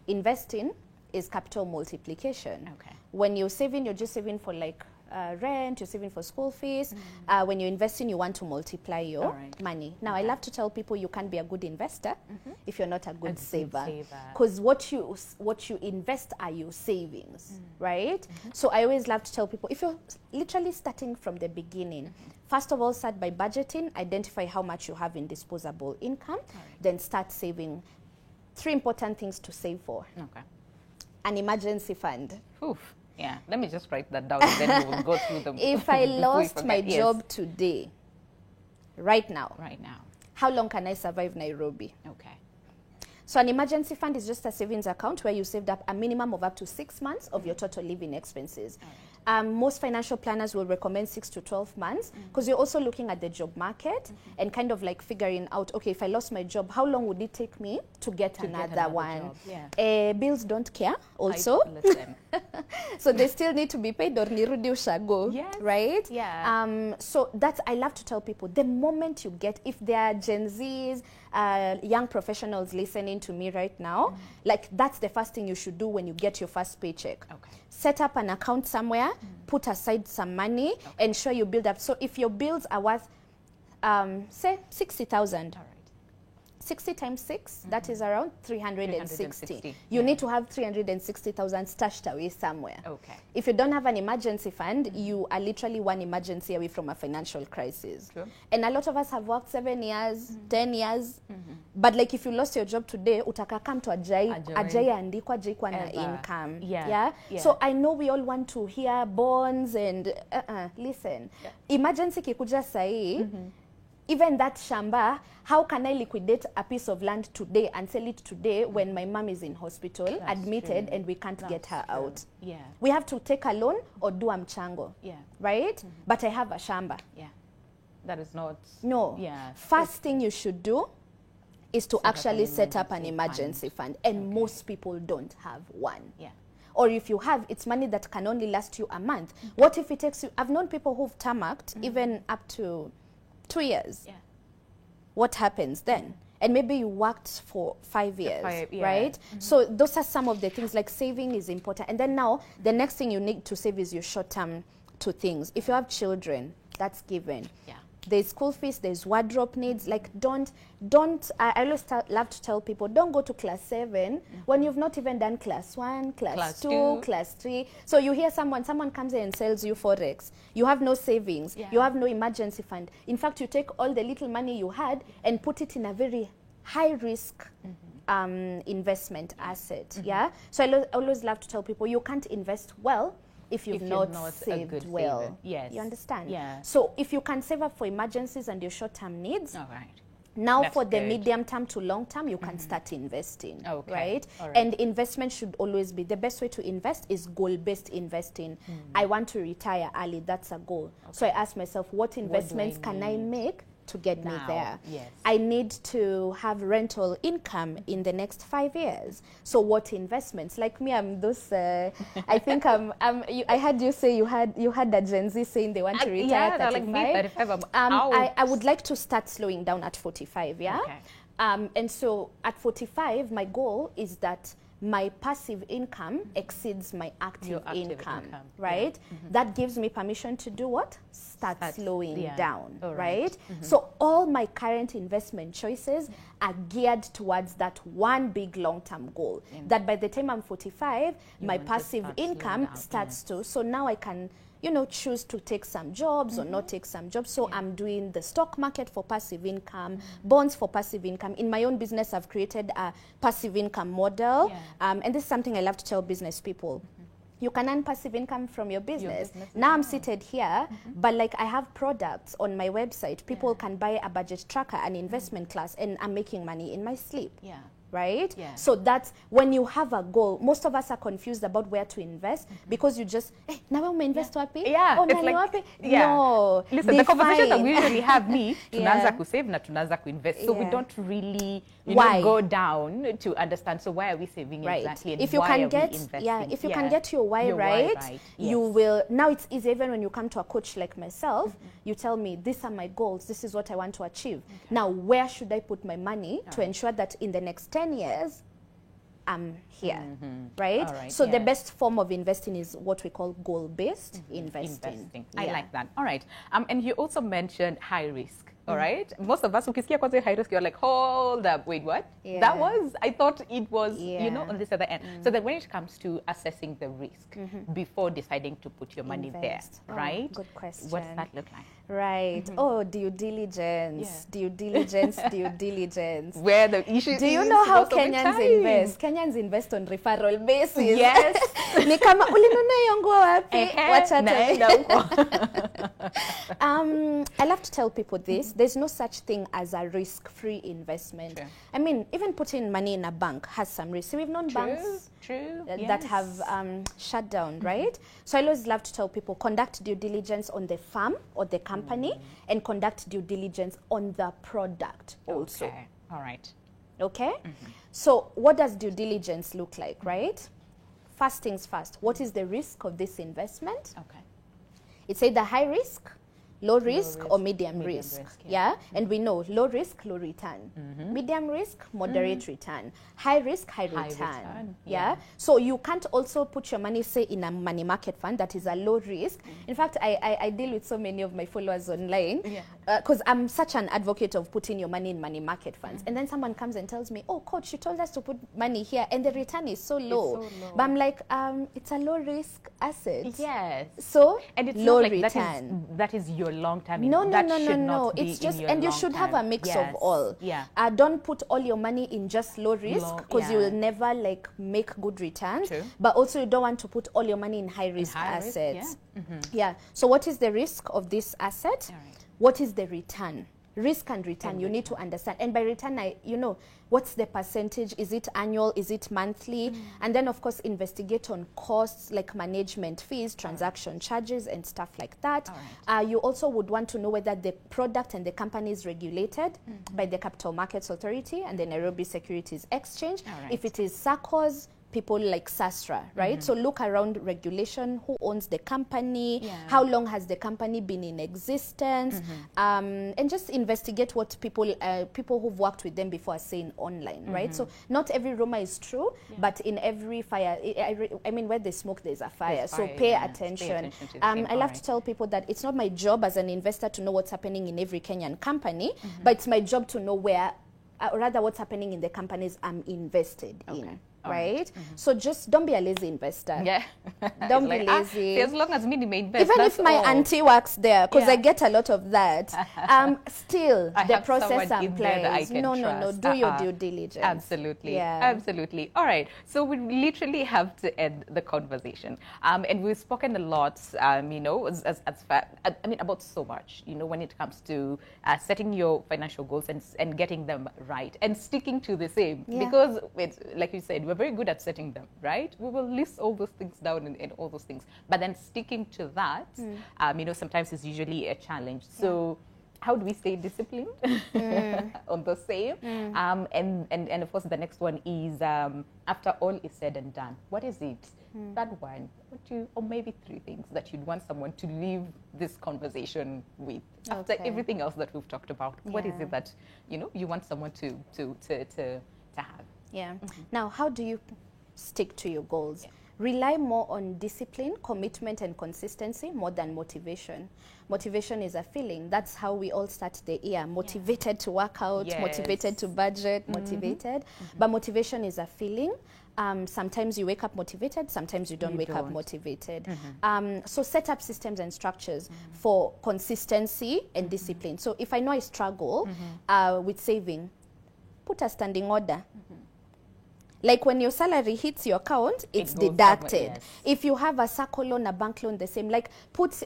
Investing is capital multiplication. When you're saving, you're just saving for like rent, you're saving for school fees. When you're investing, you want to multiply your money. Now, I love to tell people you can't be a good investor if you're not a good saver. Because what you invest are your savings, right? So I always love to tell people, if you're literally starting from the beginning, first of all, start by budgeting, identify how much you have in disposable income, then start saving. 3 important things to save for. An emergency fund. Oof. Yeah, let me just write that down and then we will go through them. If I lost my job today, right now, how long can I survive Nairobi? So an emergency fund is just a savings account where you saved up a minimum of up to 6 months of your total living expenses. Most financial planners will recommend 6 to 12 months because you're also looking at the job market and kind of like figuring out, okay, if I lost my job, how long would it take me to get another one? Bills don't care also. So they still need to be paid or nirudi ushago, right? So that's, I love to tell people, the moment you get, if there are Gen Zs, young professionals listening to me right now, like that's the first thing you should do when you get your first paycheck. Set up an account somewhere, put aside some money, ensure you build up. So if your bills are worth, say, 60,000, 60 times 6, that is around 360. You need to have 360,000 stashed away somewhere. If you don't have an emergency fund, you are literally one emergency away from a financial crisis. And a lot of us have worked 7 years, 10 years, but like if you lost your job today, utaka come to ajai andikwa jaikwa na income. So I know we all want to hear bonds and listen. Emergency kikuja sahi, even that shamba, how can I liquidate a piece of land today and sell it today when my mom is in hospital, admitted, and we can't get her out? We have to take a loan or do a mchango, right? But I have a shamba. That is not... No. First thing you should do is to actually set up an emergency fund. And most people don't have one. Or if you have, it's money that can only last you a month. What if it takes you... I've known people who've tarmacked even up to 2 years. What happens then? And maybe you worked for 5 years, right? So those are some of the things, like saving is important. And then now, the next thing you need to save is your short-term two things. If you have children, that's given. There's school fees, there's wardrobe needs. Like don't, I always love to tell people, don't go to class 7 when you've not even done class 1, class 2, class 3. So you hear someone comes in and sells you Forex. You have no savings, you have no emergency fund. In fact, you take all the little money you had and put it in a very high risk investment asset. So I always love to tell people, you can't invest well if you've not saved well. You understand? So if you can save up for emergencies and your short-term needs, now that's for the medium term to long term, you can start investing, right? And investment should always be, the best way to invest is goal-based investing. I want to retire early, that's a goal. So I ask myself, what investments can I make to get me there? I need to have rental income in the next 5 years. So what investments? Like me, I'm those, I think I heard you say you had a Gen Z saying they want to retire at 35. Like me, 35, I would like to start slowing down at 45, and so at 45, my goal is that my passive income exceeds my active income, right? That gives me permission to do what? Start slowing down, right? So all my current investment choices are geared towards that one big long-term goal, that by the time I'm 45, my passive income starts to, so now I can you know, choose to take some jobs or not take some jobs. So I'm doing the stock market for passive income, bonds for passive income. In my own business, I've created a passive income model. And this is something I love to tell business people. You can earn passive income from your business. Now I'm seated here, but like I have products on my website. People can buy a budget tracker, an investment class, and I'm making money in my sleep. Right? So that's when you have a goal. Most of us are confused about where to invest because you just, hey, now I'm invest happy. It's like, no. Listen, the conversation that we usually have, tunaanza kusave na tunaanza kuinvest. So we don't really, you know, go down to understand. So why are we saving exactly? And if you why can are get, we investing? if you can get your why right, you will. Now it's easy. Even when you come to a coach like myself, you tell me, these are my goals. This is what I want to achieve. Now, where should I put my money to ensure that in the next 10 years, I'm here, right? So the best form of investing is what we call goal-based investing. I like that. All right. And you also mentioned high risk. All right. Most of us, ukisikia kwanza high risk, you're like, hold up, wait, what? That was, I thought it was, you know, on this other end. So that when it comes to assessing the risk before deciding to put your money there, right? Good question. What does that look like? Right. Oh, due diligence, due diligence, due diligence. Where the issue is. Do you know how Kenyans invest? Kenyans invest on referral basis. Yes. Ni kama ulinunua hiyo nguo wapi? Wacha I love to tell people this. There's no such thing as a risk-free investment. I mean, even putting money in a bank has some risk. So we've known banks that have shut down, right? So I always love to tell people, conduct due diligence on the firm or the company and conduct due diligence on the product also. All right. Okay? So what does due diligence look like, right? First things first, what is the risk of this investment? Okay. It's either high risk, low risk, or medium risk. And we know low risk, low return. Medium risk, moderate return. High risk, high return. So you can't also put your money, say, in a money market fund that is a low risk. In fact, I deal with so many of my followers online because I'm such an advocate of putting your money in money market funds. And then someone comes and tells me, oh, coach, you told us to put money here and the return is so low. But I'm like, it's a low risk asset. Yes. So and it's low not like return. That is your long-term. No. It's just, and you should have a mix of all. Don't put all your money in just low risk because you will never like make good returns. But also you don't want to put all your money in high risk assets. So what is the risk of this asset? What is the return? Risk and return, you need to understand. And by return, you know, what's the percentage? Is it annual? Is it monthly? And then, of course, investigate on costs like management fees, transaction charges, and stuff like that. You also would want to know whether the product and the company is regulated by the Capital Markets Authority and the Nairobi Securities Exchange. If it is SACCOs, people like Sastra, right? So look around regulation, who owns the company, how long has the company been in existence, and just investigate what people who've worked with them before are saying online, right? So not every rumor is true, but in every fire, I mean, where there's smoke, there's a fire. So pay attention. I love to tell people that it's not my job as an investor to know what's happening in every Kenyan company, but it's my job to know where, rather what's happening in the companies I'm invested in. Right? So just don't be a lazy investor. Don't be lazy. As long as me may invest. Even if my auntie works there, because I get a lot of that, still the process applies. No. Do your due diligence. Absolutely. Absolutely. All right. So we literally have to end the conversation. And we've spoken a lot, you know, about so much, you know, when it comes to setting your financial goals and getting them right and sticking to the same. Because, like you said, we're very good at setting them, right? We will list all those things down and all those things. But then sticking to that, you know, sometimes is usually a challenge. So how do we stay disciplined on the same? And of course, the next one is, after all is said and done, what is it? That one, or maybe 3 things that you'd want someone to leave this conversation with after everything else that we've talked about. What is it that, you know, you want someone to have? Now, how do you stick to your goals? Rely more on discipline, commitment, and consistency more than motivation. Motivation is a feeling. That's how we all start the year. Motivated to work out, motivated to budget, motivated. But motivation is a feeling. Sometimes you wake up motivated, sometimes you don't wake up motivated. So set up systems and structures for consistency and discipline. So if I know I struggle with saving, put a standing order. Like when your salary hits your account, it's deducted. Yes. If you have a circle loan, a bank loan, the same. Like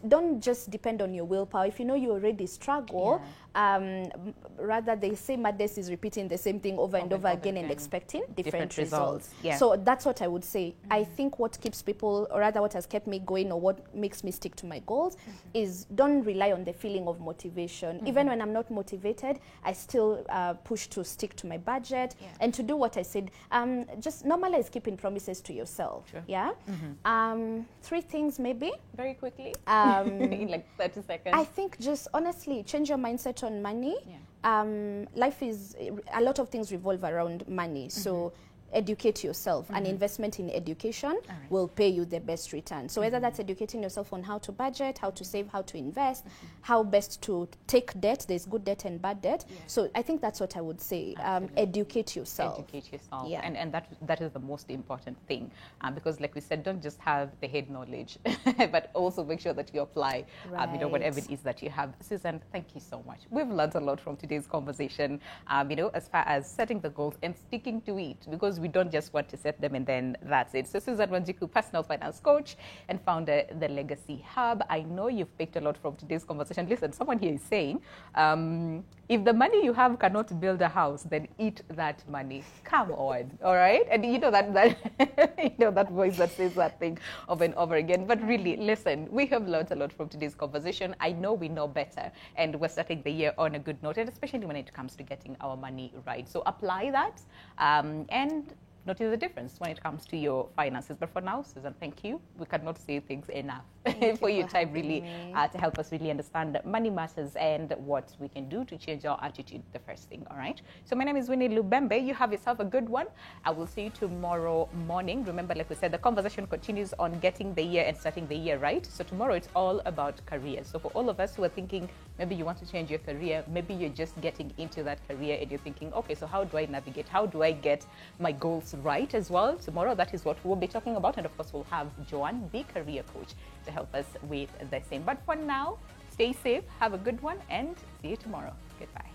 don't just depend on your willpower. If you know you already struggle, rather they say madness is repeating the same thing over and over again and expecting different results. Yeah. So that's what I would say. I think what keeps people, or rather what has kept me going or what makes me stick to my goals is don't rely on the feeling of motivation. Even when I'm not motivated, I still push to stick to my budget and to do what I said. Just normalize keeping promises to yourself. Sure. Yeah. 3 things maybe. Very quickly. In like 30 seconds. I think just honestly change your mindset on money. Life is, a lot of things revolve around money. So educate yourself. An investment in education will pay you the best return. So whether that's educating yourself on how to budget, how to save, how to invest, how best to take debt. There's good debt and bad debt. So I think that's what I would say. Educate yourself. Educate yourself. Yeah. And that is the most important thing. Because like we said, don't just have the head knowledge, but also make sure that you apply whatever it is that you have. Susan, thank you so much. We've learned a lot from today's conversation, as far as setting the goals and sticking to it, because we don't just want to set them and then that's it. So Susan Wanjiku, personal finance coach and founder the Legacy Hub. I know you've picked a lot from today's conversation. Listen, someone here is saying, if the money you have cannot build a house, then eat that money. Come on, all right? And you know that that voice that says that thing over and over again. But really, listen, we have learned a lot from today's conversation. I know we know better, and we're starting the year on a good note, and especially when it comes to getting our money right. So apply that, and notice the difference when it comes to your finances. But for now, Susan, thank you. We cannot say things enough for your time, really, to help us really understand that money matters and what we can do to change our attitude, the first thing, all right? So my name is Winnie Lubembe. You have yourself a good one. I will see you tomorrow morning. Remember, like we said, the conversation continues on getting the year and starting the year right. So tomorrow, it's all about careers. So for all of us who are thinking, maybe you want to change your career, maybe you're just getting into that career and you're thinking, okay, so how do I navigate? How do I get my goals right as well? Tomorrow, that is what we'll be talking about. And of course, we'll have Joanne, the career coach, to help us with the same. But for now, stay safe, have a good one, and see you tomorrow. Goodbye.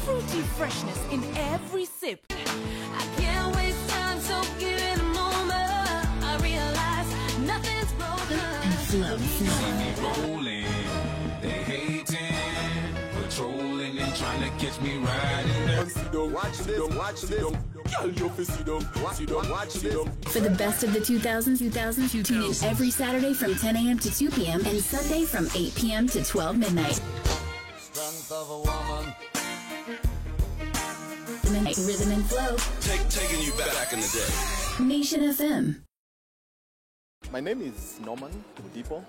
Fruity freshness in every sip. I can't waste time, so give it a moment. I realize nothing's broken. And rolling, they hating, patrolling and trying to catch me riding. Watch this. For the best of the 2000s, tune in every Saturday from 10 a.m. to 2 p.m. and Sunday from 8 p.m. to 12 midnight. Strength of a woman. Rhythm and flow. Taking you back in the day. Nation FM. My name is Norman Mudibo,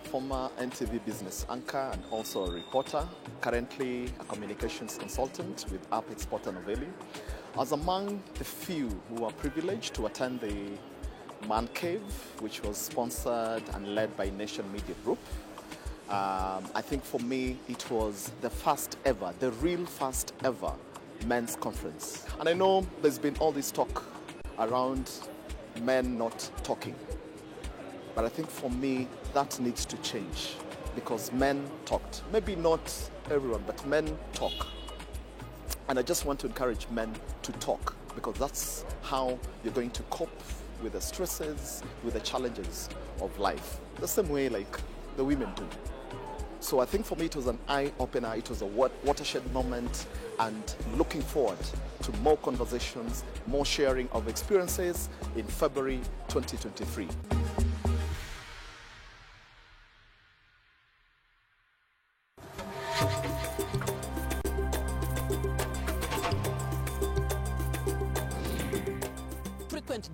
former NTV business anchor and also a reporter, currently a communications consultant with Apex Porta Novelli. I was among the few who were privileged to attend the Man Cave, which was sponsored and led by Nation Media Group. I think for me, it was the first ever, the real first ever men's conference. And I know there's been all this talk around men not talking. But I think for me, that needs to change. because men talked. Maybe not everyone, but men talk. And I just want to encourage men to talk, because that's how you're going to cope with the stresses, with the challenges of life. The same way like the women do. So I think for me it was an eye-opener, it was a watershed moment, and looking forward to more conversations, more sharing of experiences in February 2023.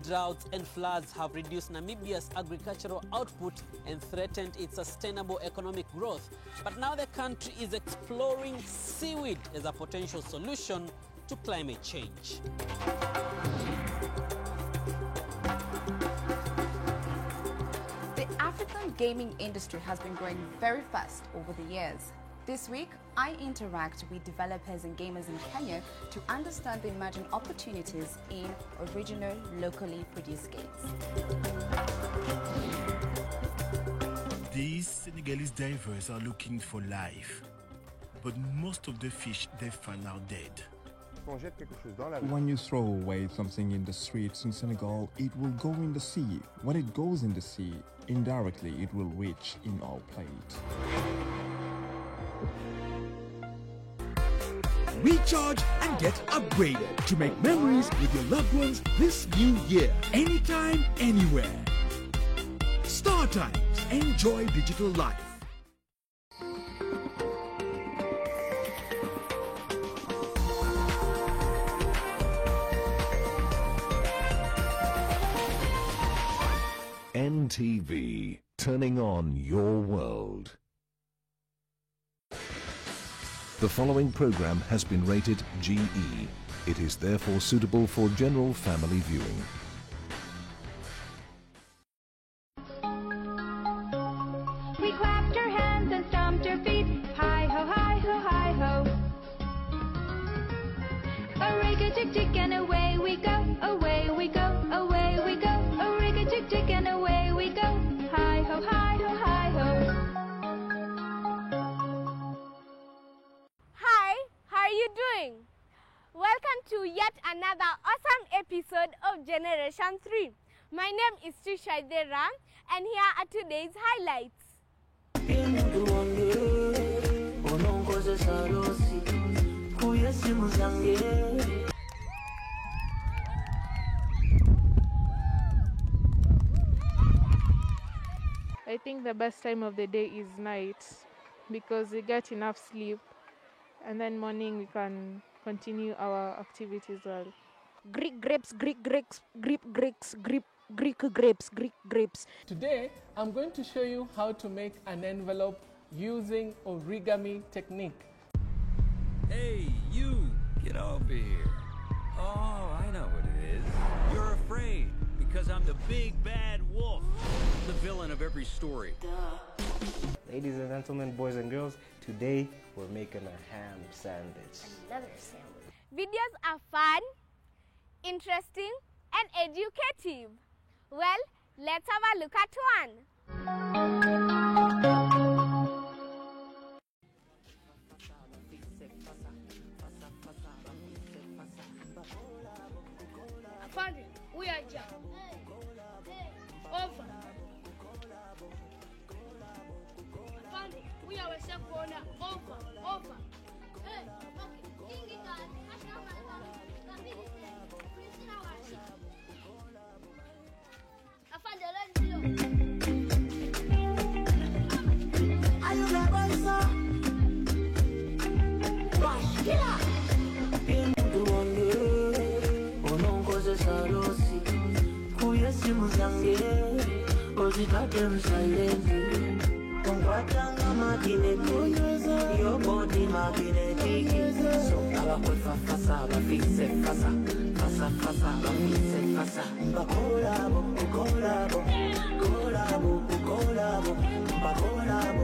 Droughts and floods have reduced Namibia's agricultural output and threatened its sustainable economic growth. But now the country is exploring seaweed as a potential solution to climate change. The African gaming industry has been growing very fast over the years. This week, I interact with developers and gamers in Kenya to understand the emerging opportunities in original, locally produced games. These Senegalese divers are looking for life, but most of the fish they find are dead. When you throw away something in the streets in Senegal, it will go in the sea. When it goes in the sea, indirectly it will reach in our plate. Recharge and get upgraded to make memories with your loved ones this new year. Anytime, anywhere. StarTimes. Enjoy digital life. NTV, turning on your world. The following program has been rated GE. It is therefore suitable for general family viewing. We clapped our hands and stomped our feet. Hi ho, hi ho, hi ho. A rig-a-tick-tick and away we go. Away we go, away we go. A rig-a-tick-tick and away we go. Hi ho, hi ho, hi ho. How are you doing? Welcome to yet another awesome episode of Generation 3. My name is Trisha Dera, and here are today's highlights. I think the best time of the day is night because we get enough sleep, and then morning we can continue our activities well. Greek grapes, Greek grapes, Greek grapes, Greek grapes, Greek grapes. Today, I'm going to show you how to make an envelope using origami technique. Hey, you! Get over here. Oh, I know what it is. You're afraid because I'm the big bad wolf, the villain of every story. Ladies and gentlemen, boys and girls, today we're making a ham sandwich. Another sandwich. Videos are fun, interesting, and educative. Well, let's have a look at one. Afande, uyaja. Over. Afande, uyaweza kuona over. Hey, okay. Kingi gani? Afande, let's go. Your body magnetic. So fasa, collabo.